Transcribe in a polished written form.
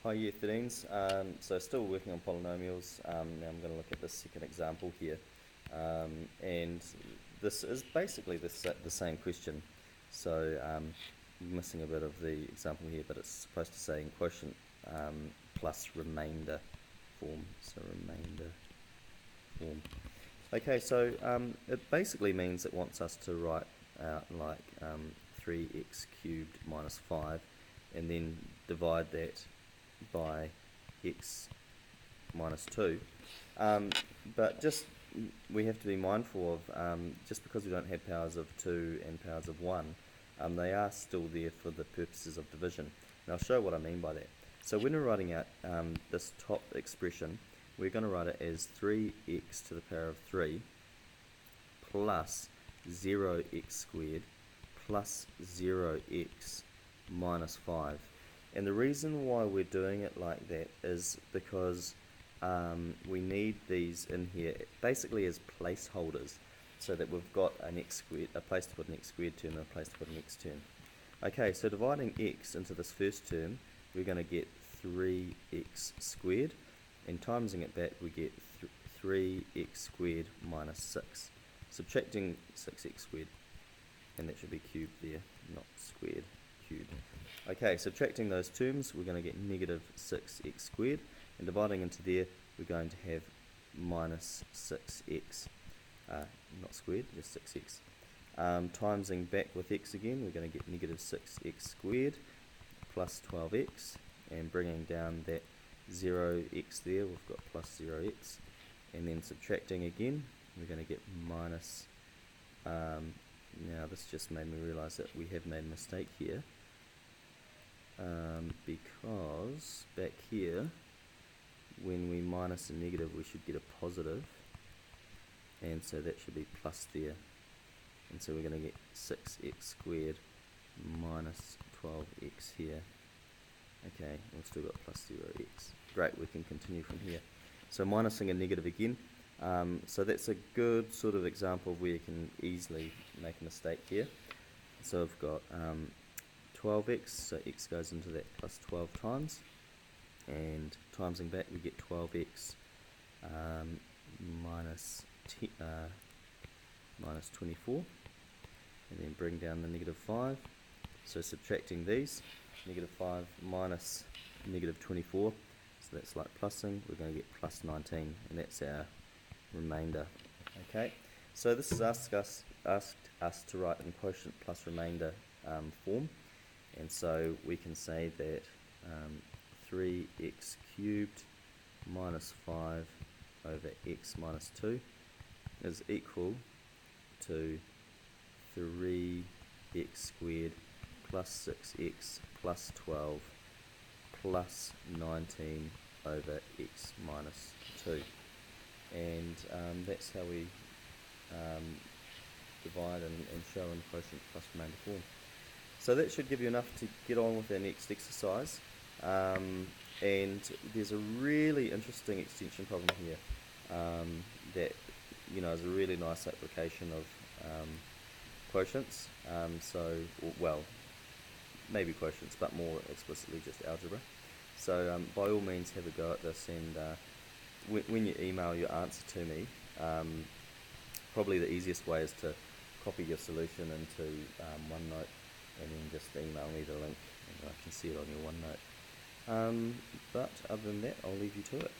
Hi Year 13s, so still working on polynomials. Now I'm going to look at the second example here, and this is basically the same question. So missing a bit of the example here, but it's supposed to say in quotient plus remainder form, so remainder form. Okay, so it basically means it wants us to write out like 3x cubed minus 5 and then divide that by x minus 2. But just we have to be mindful of, just because we don't have powers of 2 and powers of 1, they are still there for the purposes of division. And I'll show what I mean by that. So when we're writing out this top expression, we're going to write it as 3x to the power of 3 plus 0x squared plus 0x minus 5. And the reason why we're doing it like that is because we need these in here basically as placeholders, so that we've got an x squared, a place to put an x squared term and a place to put an x term. Okay, so dividing x into this first term, we're going to get 3x squared, and timesing it back we get 3x squared minus 6. Subtracting 6x squared, and that should be cubed there, not squared, cubed. Okay, subtracting those terms, we're going to get negative 6x squared, and dividing into there, we're going to have minus 6x, not squared, just 6x. Timesing back with x again, we're going to get negative 6x squared plus 12x, and bringing down that 0x there, we've got plus 0x, and then subtracting again, we're going to get minus, now this just made me realise that we have made a mistake here, because back here, when we minus a negative, we should get a positive, and so that should be plus there, and so we're going to get 6x squared minus 12x here. Okay, we've still got plus 0x. Great, we can continue from here. So minusing a negative again. So that's a good sort of example where you can easily make a mistake here. So I've got 12x, so x goes into that plus 12 times, and timesing back we get 12x minus 24, and then bring down the negative 5. So subtracting these, negative 5 minus negative 24, so that's like plussing, we're going to get plus 19, and that's our remainder. Okay, so this has asked us to write in quotient plus remainder form, and so we can say that 3x cubed minus 5 over x minus 2 is equal to 3x squared plus 6x plus 12 plus 19 over x minus 2. And that's how we divide and show in quotient plus remainder form. So that should give you enough to get on with our next exercise. And there's a really interesting extension problem here that is a really nice application of quotients. Well, maybe quotients, but more explicitly just algebra. So by all means have a go at this, and when you email your answer to me, probably the easiest way is to copy your solution into OneNote and then just email me the link, and I can see it on your OneNote. But other than that, I'll leave you to it.